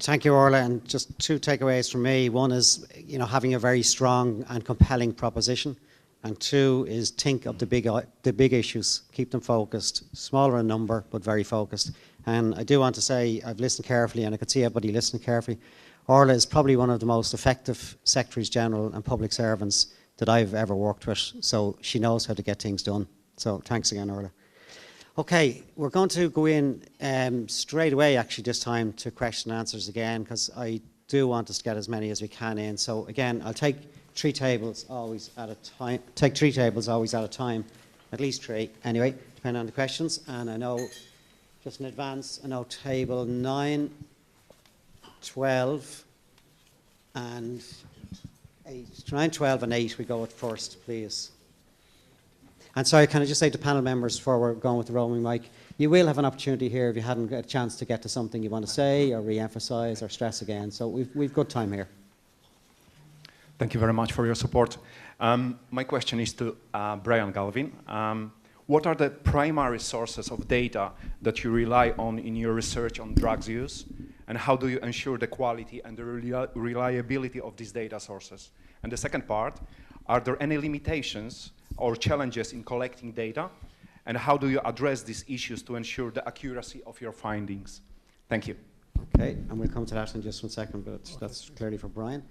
Thank you, Orla. And just two takeaways from me. One is, having a very strong and compelling proposition. And two is think of the big issues. Keep them focused, smaller in number, but very focused. And I do want to say I've listened carefully, and I could see everybody listening carefully. Orla is probably one of the most effective Secretaries General and public servants that I've ever worked with. So she knows how to get things done. So thanks again, Orla. Okay, we're going to go in straight away, actually, this time to question and answers again, because I do want us to get as many as we can in. So again, I'll take three tables always at a time. At least three, anyway, depending on the questions. And I know, just in advance, I know table 9, 12, and 8. 9, 12, and 8, we go with first, please. And sorry, can I just say to panel members before we're going with the roaming mic, you will have an opportunity here if you hadn't got a chance to get to something you want to say or re-emphasise or stress again. So we've good time here. Thank you very much for your support. My question is to Brian Galvin. What are the primary sources of data that you rely on in your research on drugs use? And how do you ensure the quality and the reliability of these data sources? And the second part, are there any limitations or challenges in collecting data? And how do you address these issues to ensure the accuracy of your findings? Thank you. Okay, and we'll come to that in just 1 second, but that's clearly for Brian.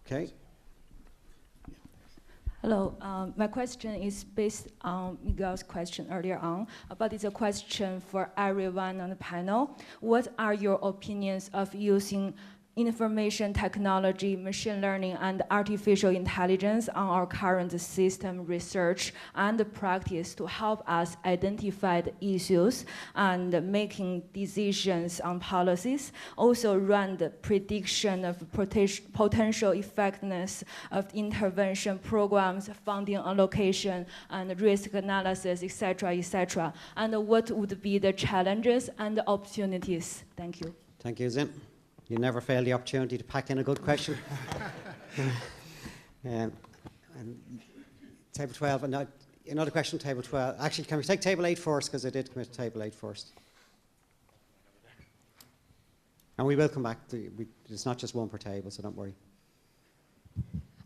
Okay. Hello, my question is based on Miguel's question earlier on, but it's a question for everyone on the panel. What are your opinions of using information technology, machine learning, and artificial intelligence on our current system research and practice to help us identify the issues and making decisions on policies, also run the prediction of potential effectiveness of intervention programs, funding allocation, and risk analysis, etc., etc. And what would be the challenges and the opportunities? Thank you. Thank you, Zin. You never fail the opportunity to pack in a good question. And table 12, and another question, table 12. Actually, can we take table 8 first, because I did commit to table 8 first. And we will come back. It's not just one per table, so don't worry.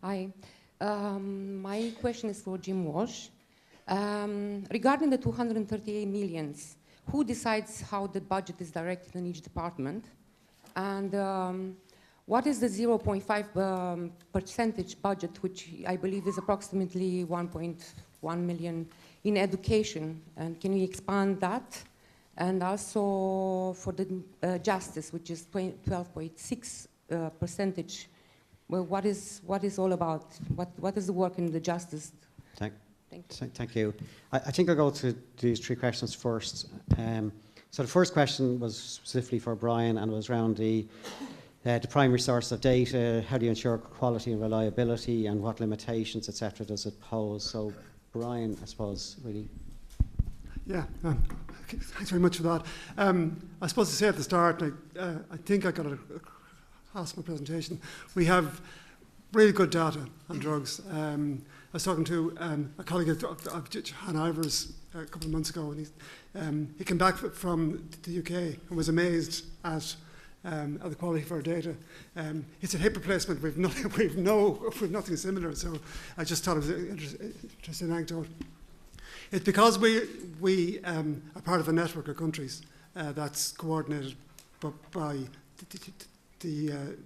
Hi. My question is for Jim Walsh. Regarding the 238 millions, who decides how the budget is directed in each department? And what is the 0.5 percentage budget, which I believe is approximately 1.1 million in education? And can you expand that? And also for the justice, which is 12.6 percentage. Well, what is all about? What is the work in the justice? Thank you. I think I'll go to these three questions first. So the first question was specifically for Brian, and was around the primary source of data. How do you ensure quality and reliability, and what limitations, etc., does it pose? So Brian, I suppose, really. Yeah, thanks very much for that. I suppose to say at the start, I think I got to ask my presentation. We have really good data on drugs. I was talking to a colleague of Han Ivers a couple of months ago, and he came back from the UK and was amazed at the quality of our data. He said hip replacement, we've nothing similar. So I just thought it was an interesting anecdote. It's because we are part of a network of countries that's coordinated by the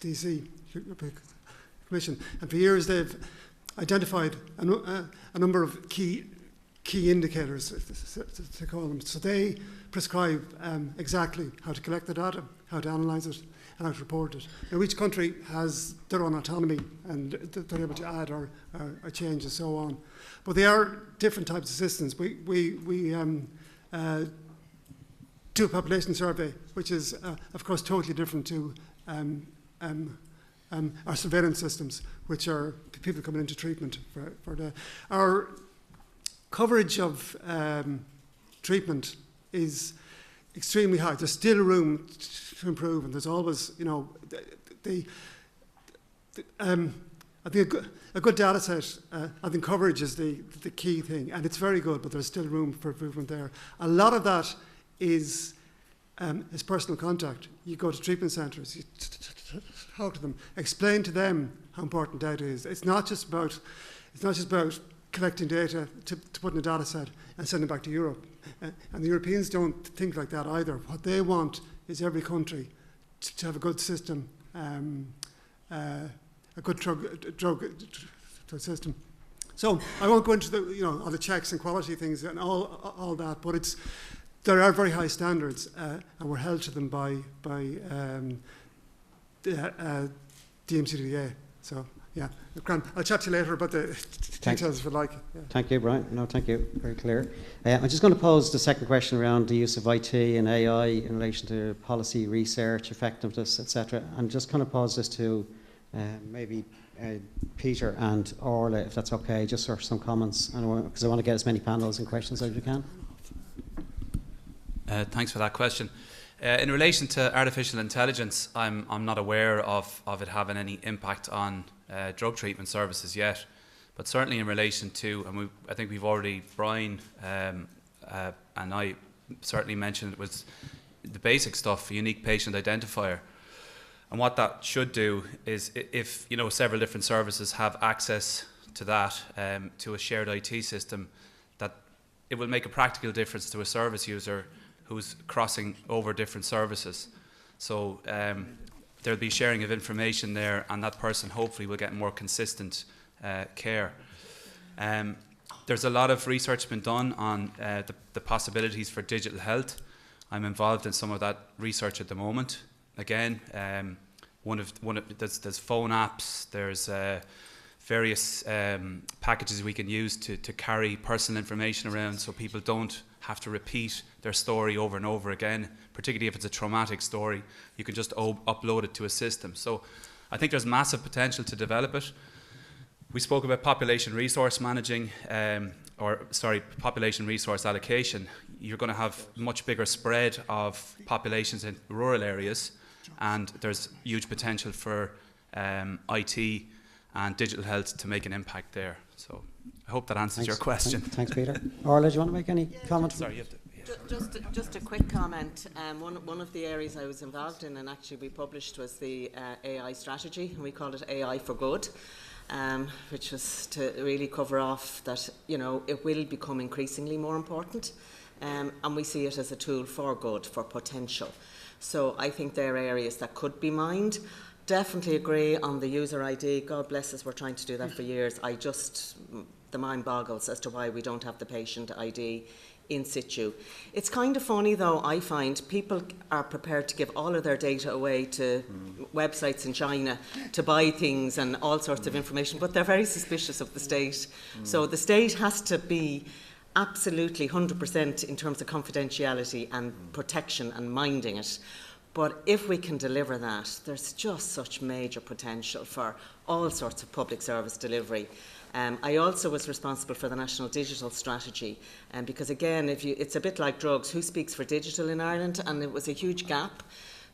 DC Commission, and for years they've identified a number of key indicators, to call them. So they prescribe exactly how to collect the data, how to analyse it, and how to report it. Now, each country has their own autonomy, and they're able to add or change and so on. But they are different types of systems. We do a population survey, which is, of course, totally different to our surveillance systems, which are people coming into treatment our coverage of treatment is extremely high. There's still room to improve, and there's always, I think a good data set, I think coverage is the key thing, and it's very good, but there's still room for improvement there. A lot of that is is personal contact. You go to treatment centres, you talk to them, explain to them how important data is. It's not just about collecting data to put in a data set and send it back to Europe. And the Europeans don't think like that either. What they want is every country to have a good system, a good drug system. So I won't go into the all the checks and quality things and all that, but there are very high standards, and we're held to them by DMCDDA. So yeah, Grant, I'll chat to you later about the details if you like. Yeah. Thank you, Brian. No, thank you. Very clear. I'm just going to pose the second question around the use of IT and AI in relation to policy research, effectiveness, etc. And just kind of pose this to maybe Peter and Orla, if that's okay, just for some comments, because I want to get as many panels and questions as we can. Thanks for that question. In relation to artificial intelligence, I'm not aware of it having any impact on drug treatment services yet, but certainly in relation to, and I think we've already, Brian and I certainly mentioned it, was the basic stuff, unique patient identifier. And what that should do is, if several different services have access to that, to a shared IT system, that it will make a practical difference to a service user who's crossing over different services. So there'll be sharing of information there, and that person hopefully will get more consistent care. There's a lot of research been done on the possibilities for digital health. I'm involved in some of that research at the moment. Again, there's phone apps, there's various packages we can use to carry personal information around, so people don't have to repeat their story over and over again, particularly if it's a traumatic story. You can just upload it to a system. So I think there's massive potential to develop it. We spoke about population resource population resource allocation. You're going to have much bigger spread of populations in rural areas, and there's huge potential for IT and digital health to make an impact there. So I hope that answers your question. Thanks, Peter. Orla, do you want to make any comment? Sorry, you have to. Just a quick comment. One of the areas I was involved in, and actually we published, was the AI strategy, and we called it AI for Good, which was to really cover off that it will become increasingly more important, and we see it as a tool for good, for potential. So I think there are areas that could be mined. Definitely agree on the user ID. God bless us, we're trying to do that for years. The mind boggles as to why we don't have the patient ID in situ. It's kind of funny though, I find people are prepared to give all of their data away to websites in China to buy things and all sorts of information, but they're very suspicious of the state. So the state has to be absolutely 100% in terms of confidentiality and protection and minding it. But if we can deliver that, there's just such major potential for all sorts of public service delivery. I also was responsible for the National Digital Strategy, because again, it's a bit like drugs. Who speaks for digital in Ireland? And it was a huge gap.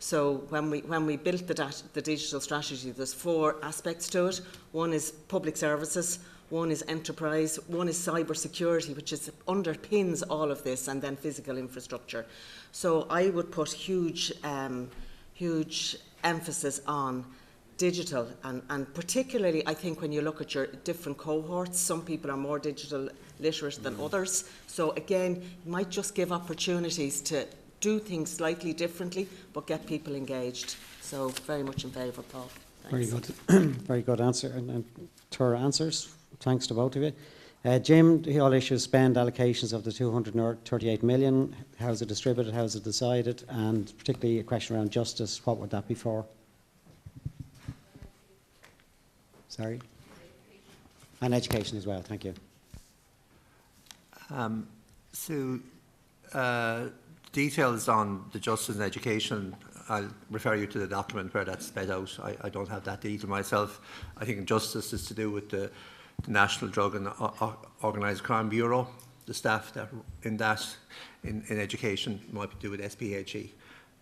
So when we built the digital strategy, there's 4 aspects to it. One is public services, one is enterprise, one is cyber security, which underpins all of this, and then physical infrastructure. So I would put huge emphasis on digital, and particularly I think when you look at your different cohorts, some people are more digital literate than others. So again, you might just give opportunities to do things slightly differently, but get people engaged. So very much in favour, Paul. Thanks. Very good. Very good answer and thorough answers. Thanks to both of you. Jim, the whole issue of spend allocations of the 238 million, how is it distributed, how is it decided, and particularly a question around justice, what would that be for? Sorry? And education as well, thank you. Details on the justice and education, I'll refer you to the document where that's spelled out. I don't have that detail myself. I think justice is to do with the National Drug and Organised Crime Bureau. The staff that in education might be to do with SPHE.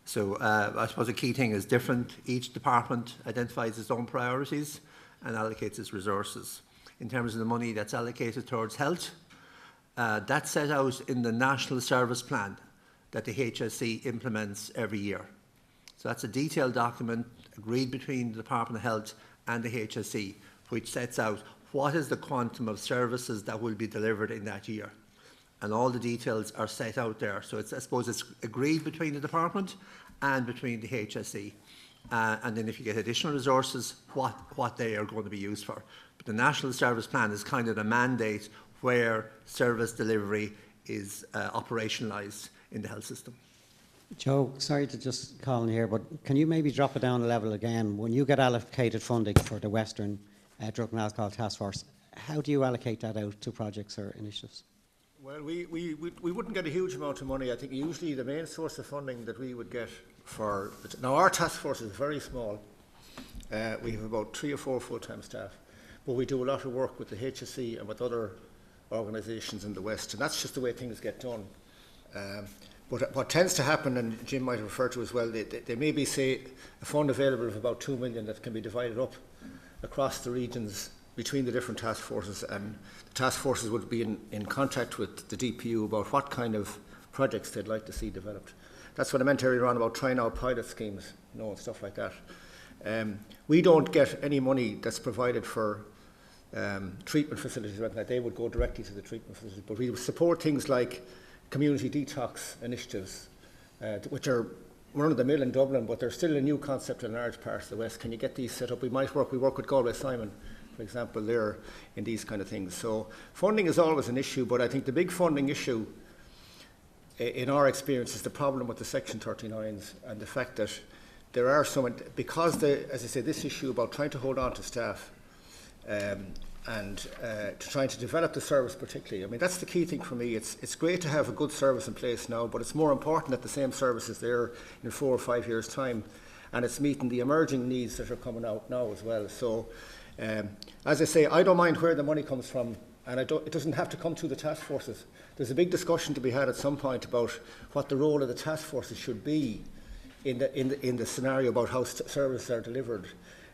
So I suppose the key thing is different. Each department identifies its own priorities and allocates its resources. In terms of the money that's allocated towards health, that's set out in the National Service Plan that the HSE implements every year. So that's a detailed document agreed between the Department of Health and the HSE, which sets out what is the quantum of services that will be delivered in that year. And all the details are set out there. So it's, I suppose it's agreed between the department and between the HSE. And then if you get additional resources, what they are going to be used for. But the National Service Plan is kind of the mandate where service delivery is operationalised in the health system. Joe, sorry to just call in here, but can you maybe drop it down a level again? When you get allocated funding for the Western Drug and Alcohol Task Force, how do you allocate that out to projects or initiatives? Well, we wouldn't get a huge amount of money. I think usually the main source of funding that we would get for... Now, our task force is very small. We have about 3 or 4 full-time staff. But we do a lot of work with the HSE and with other organisations in the West, and that's just the way things get done. But what tends to happen, and Jim might refer to as well, they may be, say, a fund available of about 2 million that can be divided up across the regions between the different task forces, and the task forces would be in contact with the DPU about what kind of projects they'd like to see developed. That's what I meant earlier on about trying out pilot schemes, and stuff like that. We don't get any money that's provided for treatment facilities or anything like that. They would go directly to the treatment facilities, but we support things like community detox initiatives, which are run-of-the-mill in Dublin, but they're still a new concept in large parts of the West. Can you get these set up? We work with Galway Simon, for example, there in these kind of things. So funding is always an issue, but I think the big funding issue in our experience is the problem with the Section 39s and the fact that there are so many, because as I say, this issue about trying to hold on to staff and to trying to develop the service particularly. I mean, that's the key thing for me. It's great to have a good service in place now, but it's more important that the same service is there in 4 or 5 years' time, and it's meeting the emerging needs that are coming out now as well. So, as I say, I don't mind where the money comes from, and it doesn't have to come through the task forces. There's a big discussion to be had at some point about what the role of the task forces should be in the scenario about how services are delivered.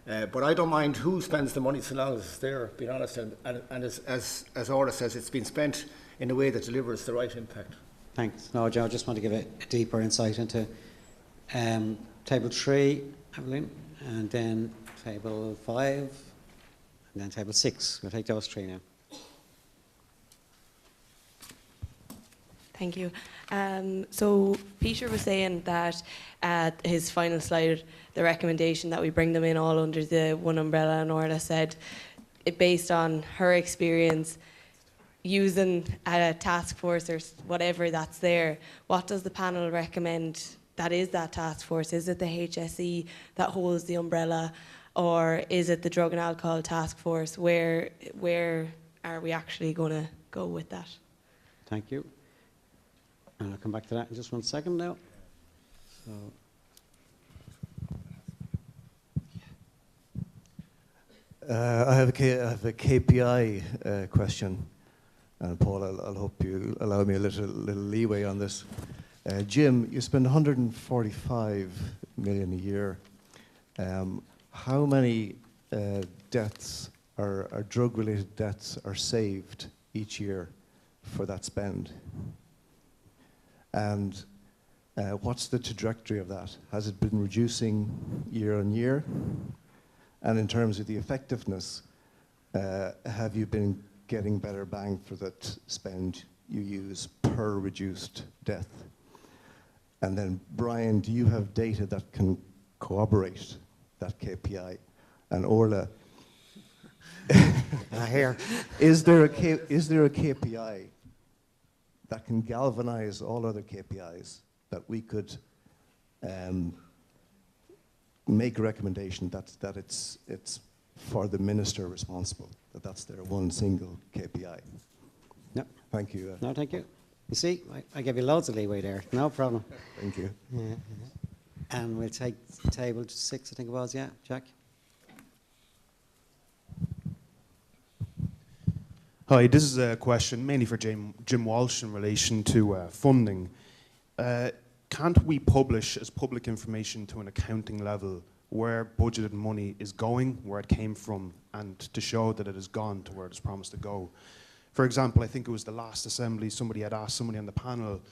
But I don't mind who spends the money so long as it's there, being honest, and as Orla says, it's been spent in a way that delivers the right impact. Thanks. No, Joe, I just want to give a deeper insight into table 3, Evelyn, and then table 5, and then table 6. We'll take those 3 now. Thank you. So Peter was saying that at his final slide, the recommendation that we bring them in all under the one umbrella, and Orla said, based on her experience using a task force or whatever that's there, what does the panel recommend that is that task force? Is it the HSE that holds the umbrella, or is it the Drug and Alcohol Task Force? Where are we actually going to go with that? Thank you. And I'll come back to that in just 1 second now. So. I have a KPI question, and Paul, I'll hope you allow me a little leeway on this. Jim, you spend 145 million a year. How many deaths or drug-related deaths are saved each year for that spend? And what's the trajectory of that? Has it been reducing year on year? And in terms of the effectiveness, have you been getting better bang for that spend you use per reduced death? And then, Brian, do you have data that can corroborate that KPI? And Orla, is there a KPI that can galvanize all other KPIs that we could make a recommendation that it's for the minister responsible, that's their one single KPI? No. Thank you. No, thank you. You see, I gave you loads of leeway there. No problem. Thank you. Yeah. And we'll take table 6, I think it was, yeah, Jack? Hi, this is a question mainly for Jim Walsh in relation to funding. Can't we publish as public information to an accounting level where budgeted money is going, where it came from, and to show that it has gone to where it is promised to go? For example, I think it was the last assembly, somebody had asked somebody on the panel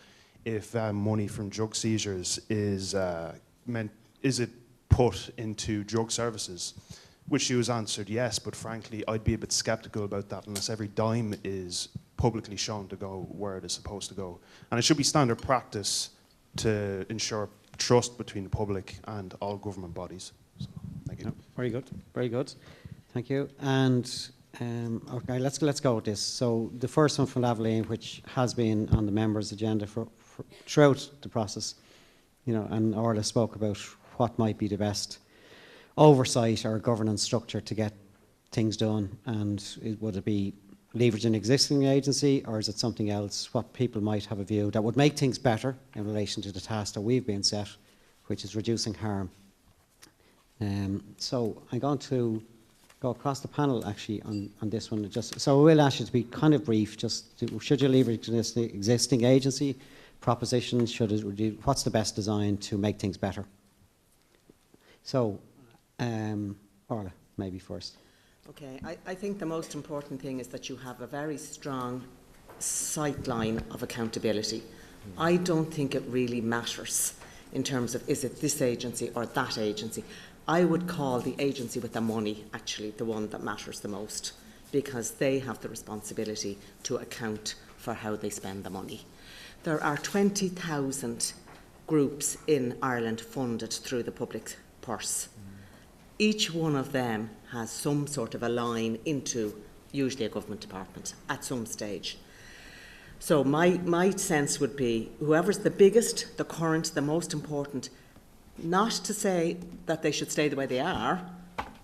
if money from drug seizures is it put into drug services? Which she was answered yes, but frankly, I'd be a bit skeptical about that unless every dime is publicly shown to go where it is supposed to go. And it should be standard practice to ensure trust between the public and all government bodies. So, thank you. No, very good, very good. Thank you. And okay, let's go with this. So the first one from Aveline, which has been on the members' agenda for throughout the process, you know, and Orla spoke about what might be the best oversight or governance structure to get things done, and would it be leverage an existing agency, or is it something else? What people might have a view that would make things better in relation to the task that we've been set, which is reducing harm. So I'm going to go across the panel actually on this one. So we'll ask you to be kind of brief. Should you leverage an existing agency proposition? What's the best design to make things better? So, Orla, maybe first. Okay, I think the most important thing is that you have a very strong sight line of accountability. I don't think it really matters in terms of is it this agency or that agency. I would call the agency with the money actually the one that matters the most, because they have the responsibility to account for how they spend the money. There are 20,000 groups in Ireland funded through the public purse. Each one of them has some sort of a line into usually a government department at some stage. So my sense would be whoever's the biggest, the current, the most important, not to say that they should stay the way they are,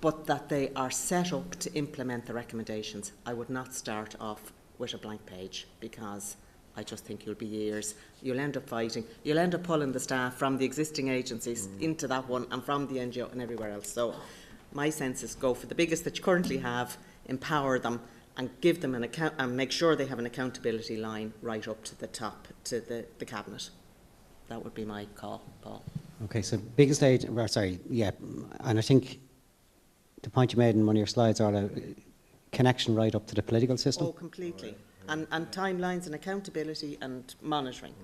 but that they are set up to implement the recommendations. I would not start off with a blank page, because I just think you'll be years. You'll end up fighting. You'll end up pulling the staff from the existing agencies into that one, and from the NGO and everywhere else. So my sense is go for the biggest that you currently have, empower them, and give them an account, and make sure they have an accountability line right up to the top, to the cabinet. That would be my call, Paul. Okay, so biggest age, well, sorry, yeah, and I think the point you made in one of your slides are a connection right up to the political system. Oh, completely. And timelines and accountability and monitoring.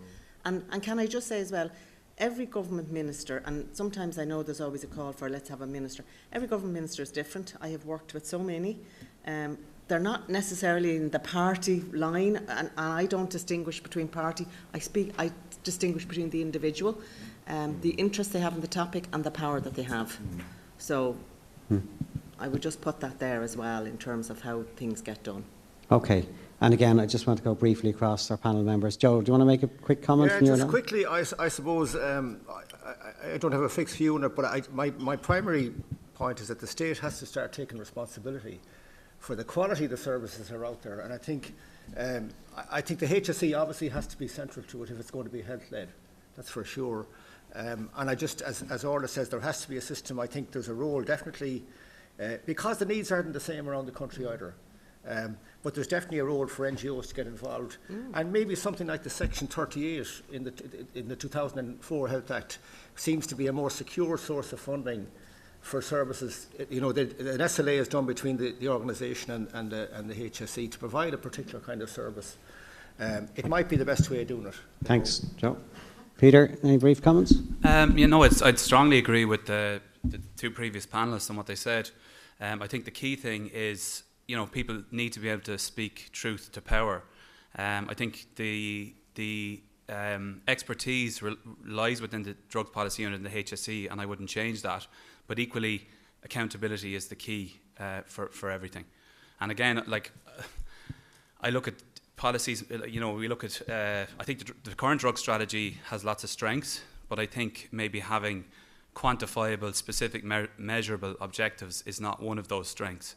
And can I just say as well, every government minister, and sometimes I know there's always a call for let's have a minister, every government minister is different. I have worked with so many. They're not necessarily in the party line, and I don't distinguish between party. I distinguish between the individual, the interest they have in the topic and the power that they have. So I would just put that there as well in terms of how things get done. Okay. And again, I just want to go briefly across our panel members. Joe, do you want to make a quick comment? Yeah, from just your quickly, I suppose, I don't have a fixed view on it, but my primary point is that the state has to start taking responsibility for the quality of the services that are out there. And I think the HSE obviously has to be central to it if it's going to be health-led, that's for sure. And I just, as Orla says, there has to be a system. I think there's a role, definitely, because the needs aren't the same around the country either. But there's definitely a role for NGOs to get involved, and maybe something like the Section 38 in the 2004 Health Act seems to be a more secure source of funding for services. You know, an SLA is done between the organisation and the HSE to provide a particular kind of service. It might be the best way of doing it. Thanks, Joe. Peter, any brief comments? You know, I'd strongly agree with the two previous panellists on what they said. I think the key thing is, you know, people need to be able to speak truth to power. I think the expertise lies within the Drugs Policy Unit and the HSE, and I wouldn't change that. But equally, accountability is the key for everything. And again, like I look at policies, you know, we look at, I think the current drug strategy has lots of strengths, but I think maybe having quantifiable, specific, measurable objectives is not one of those strengths.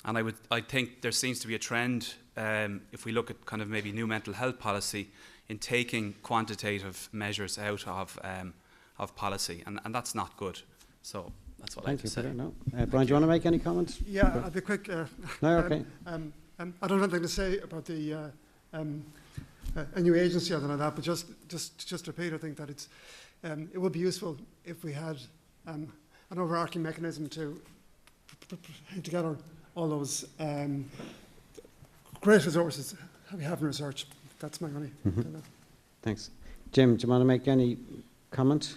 And I think there seems to be a trend, if we look at kind of maybe new mental health policy, in taking quantitative measures out of policy, and that's not good. So that's what I have to say. No. Brian, do you want to make any comments? Yeah, I'll be quick. No, okay. I don't have anything to say about the a new agency or anything like that, but just repeat, I think that it would be useful if we had an overarching mechanism to put together all those great resources we have in research. That's my money. Thanks. Jim, do you want to make any comment?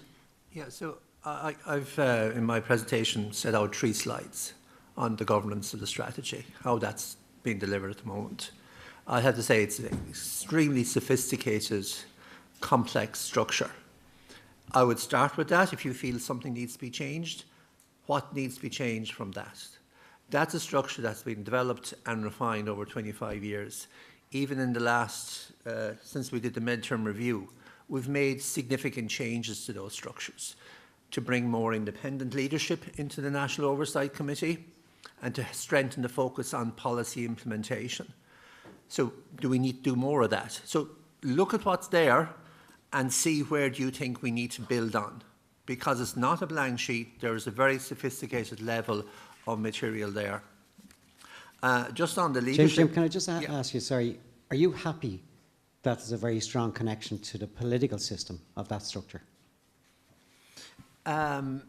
Yeah, so I've in my presentation set out 3 slides on the governance of the strategy, how that's being delivered at the moment. I have to say it's an extremely sophisticated, complex structure. I would start with that. If you feel something needs to be changed, what needs to be changed from that? That's a structure that's been developed and refined over 25 years. Even in the last, since we did the midterm review, we've made significant changes to those structures to bring more independent leadership into the National Oversight Committee and to strengthen the focus on policy implementation. So do we need to do more of that? So look at what's there and see where do you think we need to build on. Because it's not a blank sheet, there is a very sophisticated level of material there. Just on the leadership... Jim, can I just ask you, sorry, are you happy that there's a very strong connection to the political system of that structure? So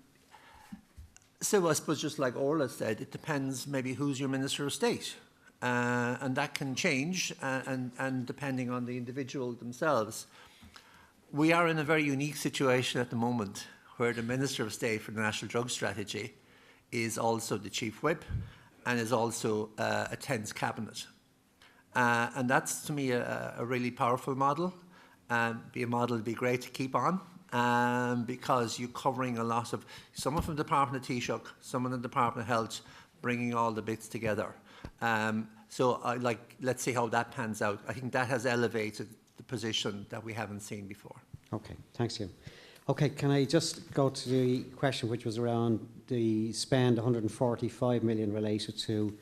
I suppose just like Orla said, it depends maybe who's your Minister of State. And that can change and depending on the individual themselves. We are in a very unique situation at the moment where the Minister of State for the National Drug Strategy is also the Chief Whip and is also attends Cabinet. And that's, to me, a really powerful model. Be a model would be great to keep on because you're covering a lot of, someone from the Department of Taoiseach, someone in the Department of Health, bringing all the bits together. So let's see how that pans out. I think that has elevated the position that we haven't seen before. Okay, thanks, Jim. Okay, can I just go to the question which was around the spend, 145 million related to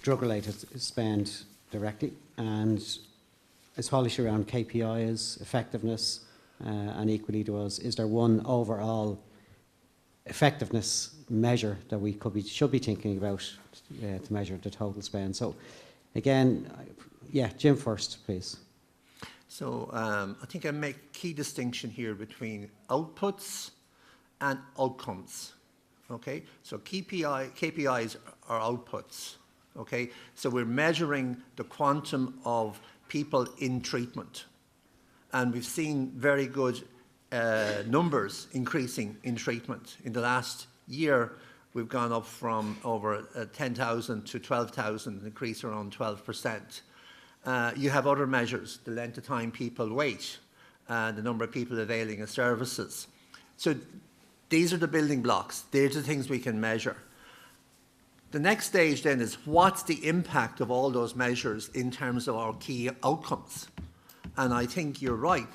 drug-related spend directly, and it's policy around KPIs, effectiveness, and equally there was, is there one overall effectiveness measure that we should be thinking about to measure the total spend? So again, yeah, Jim first, please. So I think I make a key distinction here between outputs and outcomes. Okay, so KPIs are outputs. Okay, so we're measuring the quantum of people in treatment, and we've seen very good numbers increasing in treatment. In the last year, we've gone up from over 10,000 to 12,000, an increase around 12%. You have other measures, the length of time people wait, the number of people availing of services. So these are the building blocks. These are the things we can measure. The next stage then is what's the impact of all those measures in terms of our key outcomes? And I think you're right.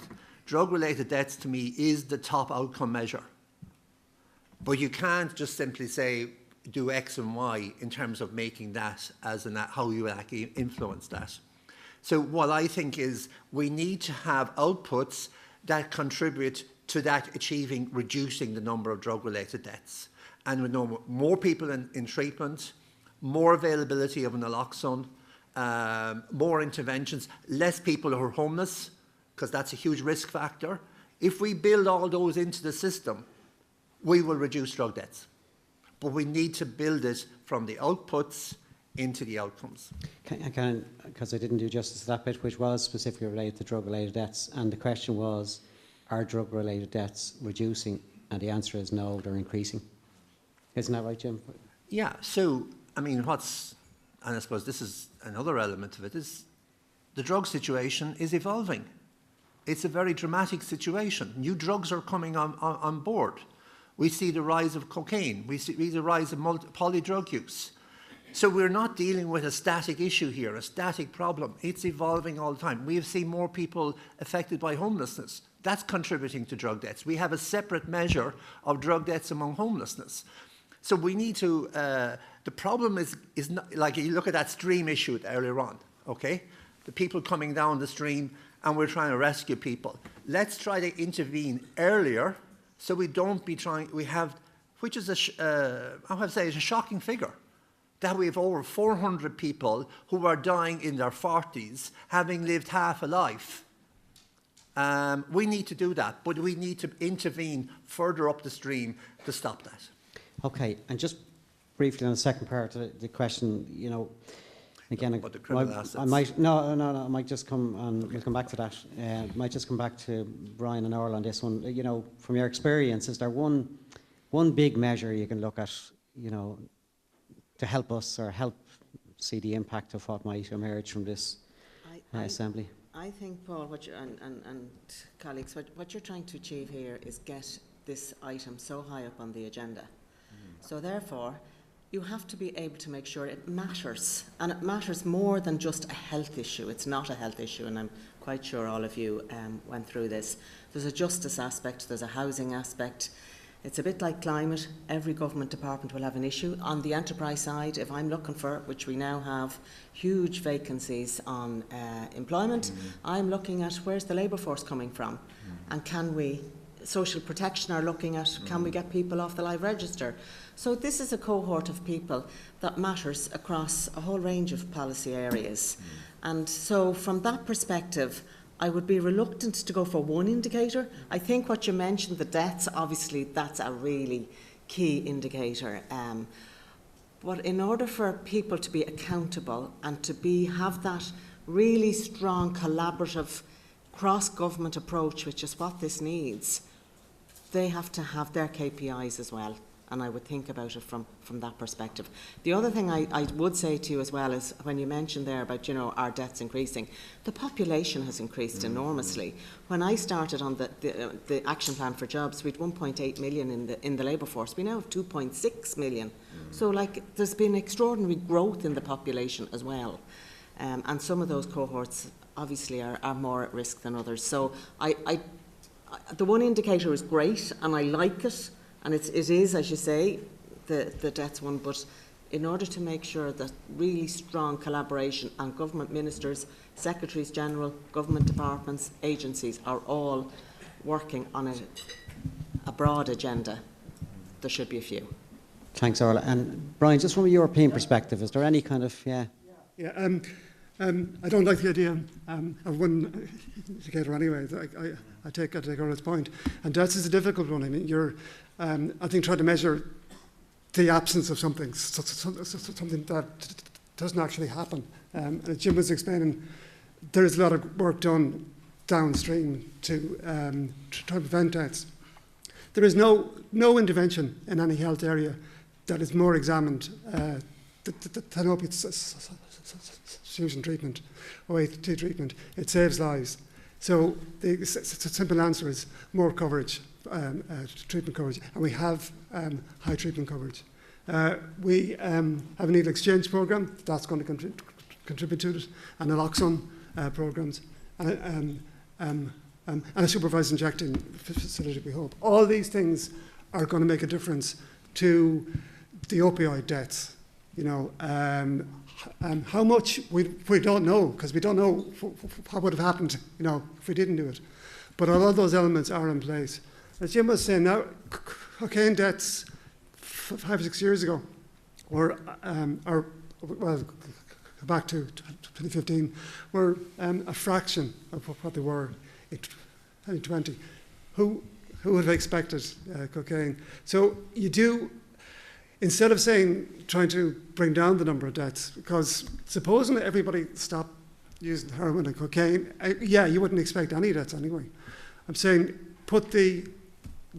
Drug-related deaths to me is the top outcome measure. But you can't just simply say do X and Y in terms of making that as how you actually influence that. So what I think is we need to have outputs that contribute to that reducing the number of drug-related deaths. And we know more people in treatment, more availability of naloxone, more interventions, less people who are homeless, because that's a huge risk factor. If we build all those into the system, we will reduce drug deaths. But we need to build it from the outputs into the outcomes. Because I didn't do justice to that bit, which was specifically related to drug-related deaths, and the question was, are drug-related deaths reducing? And the answer is no, they're increasing. Isn't that right, Jim? Yeah, so, I mean, and I suppose this is another element of it, is the drug situation is evolving. It's a very dramatic situation. New drugs are coming on board. We see the rise of cocaine. We see the rise of polydrug use. So we're not dealing with a static issue here, a static problem. It's evolving all the time. We have seen more people affected by homelessness. That's contributing to drug deaths. We have a separate measure of drug deaths among homelessness. So we need to, the problem is not, like you look at that stream issue earlier on, okay? The people coming down the stream and we're trying to rescue people. Let's try to intervene earlier so we don't be trying, which is I have to say, is a shocking figure, that we have over 400 people who are dying in their 40s, having lived half a life. We need to do that, but we need to intervene further up the stream to stop that. Okay, and just briefly on the second part of the question, Again, What the criminal I assets? might I might just come and we'll come back to that. Might just come back to Brian and Orla on this one. You know, from your experience, is there one big measure you can look at, you know, to help us or help see the impact of what might emerge from this assembly? I think, Paul, what you, and colleagues, what you're trying to achieve here is get this item so high up on the agenda. So therefore, you have to be able to make sure it matters, and it matters more than just a health issue. It's not a health issue, and I'm quite sure all of you went through this. There's a justice aspect, there's a housing aspect. It's a bit like climate. Every government department will have an issue. On the enterprise side, if I'm looking for, which we now have, huge vacancies on employment, I'm looking at where's the labour force coming from, and can we, social protection are looking at, can we get people off the live register? So this is a cohort of people that matters across a whole range of policy areas. And so from that perspective, I would be reluctant to go for one indicator. I think what you mentioned, the deaths, obviously that's a really key indicator. But in order for people to be accountable and to have that really strong collaborative cross-government approach, which is what this needs, they have to have their KPIs as well. And I would think about it from that perspective. The other thing I would say to you as well is when you mentioned there about, you know, our debts increasing, the population has increased enormously. When I started on the action plan for jobs, we had 1.8 million in the labour force. We now have 2.6 million. So like there's been extraordinary growth in the population as well. And some of those cohorts obviously are more at risk than others. So the one indicator is great and I like it. And it is, as you say, the deaths one, but in order to make sure that really strong collaboration and government ministers, secretaries general, government departments, agencies are all working on a broad agenda, there should be a few. Thanks, Orla. And Brian, just from a European perspective, is there any kind of, I don't like the idea of one indicator anyway. I take Orla's point. And deaths is a difficult one. I mean, you're, I think, trying to measure the absence of something, something that doesn't actually happen. As Jim was explaining, there is a lot of work done downstream to try to prevent deaths. There is no intervention in any health area that is more examined than opiate substitution treatment, OAT treatment. It saves lives. So the simple answer is more coverage, treatment coverage, and we have high treatment coverage. We have a needle exchange program that's going to contribute to it, and naloxone programs, and a supervised injecting facility, we hope. All these things are going to make a difference to the opioid deaths. You know, how much we don't know, because we don't know what would have happened, you know, if we didn't do it. But all of those elements are in place. As Jim was saying, now cocaine deaths 5 or 6 years ago were, well, back to 2015, were a fraction of what they were in 2020. Who would have expected cocaine? So you do, instead of trying to bring down the number of deaths, because supposing everybody stopped using heroin and cocaine, you wouldn't expect any deaths anyway. I'm saying put the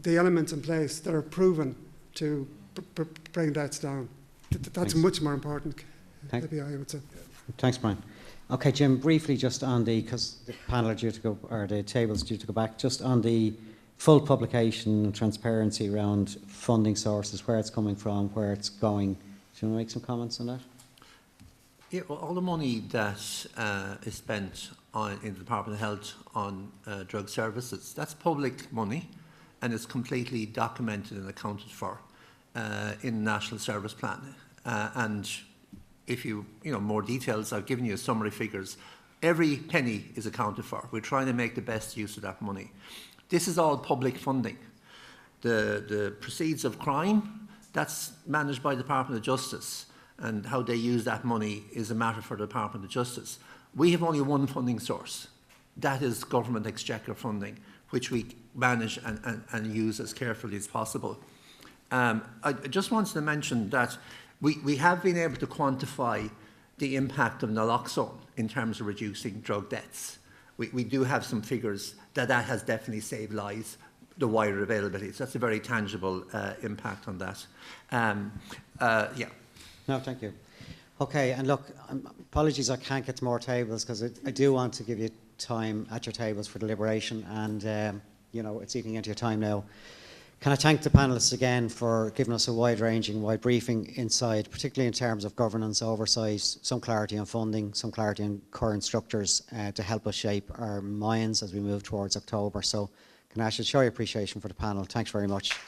elements in place that are proven to bring deaths down. That's much more important, KPI, I would say. Thanks, Brian. Okay, Jim, briefly just on because the panel are due to go, or the table's due to go back, just on the full publication and transparency around funding sources, where it's coming from, where it's going. Do you want to make some comments on that? Yeah, well, all the money that is spent in the Department of Health on drug services, that's public money, and it's completely documented and accounted for in the National Service Plan. And if you more details, I've given you summary figures. Every penny is accounted for. We're trying to make the best use of that money. This is all public funding. The proceeds of crime, that's managed by the Department of Justice, and how they use that money is a matter for the Department of Justice. We have only one funding source. That is government exchequer funding, which we manage and use as carefully as possible. I just wanted to mention that we have been able to quantify the impact of naloxone in terms of reducing drug deaths. We do have some figures that has definitely saved lives, the wider availability. So that's a very tangible impact on that. Yeah. No, thank you. Okay, and look, apologies I can't get to more tables because I do want to give you time at your tables for deliberation, and you know, it's eating into your time now. Can I thank the panellists again for giving us a wide-ranging, wide briefing inside, particularly in terms of governance, oversight, some clarity on funding, some clarity on current structures to help us shape our minds as we move towards October. So can I show your appreciation for the panel. Thanks very much.